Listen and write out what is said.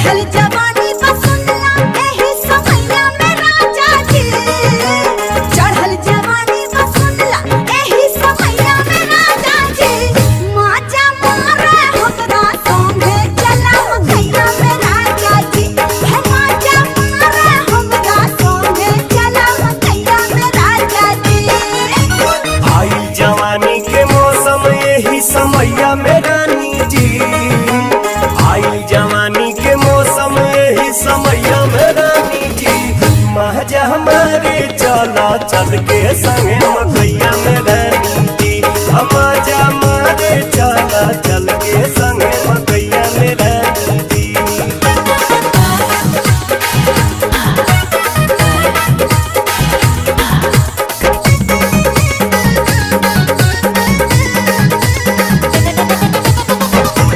चढ़ल जवानी बसुंदला एही समैया में राजा जी। चढ़ल जवानी बसुंदला एही समैया में राजा जी। माजा मारे हमरा संगे चला मकैया में राजा जी। हे माजा मारे हमरा संगे चला मकैया में राजा जी। आई जवानी के मौसम यही समैया में रानी जी। आई जवानी के मौसम यही समैया में रानी जी। महजा हमारे चला चल के संगे मकैया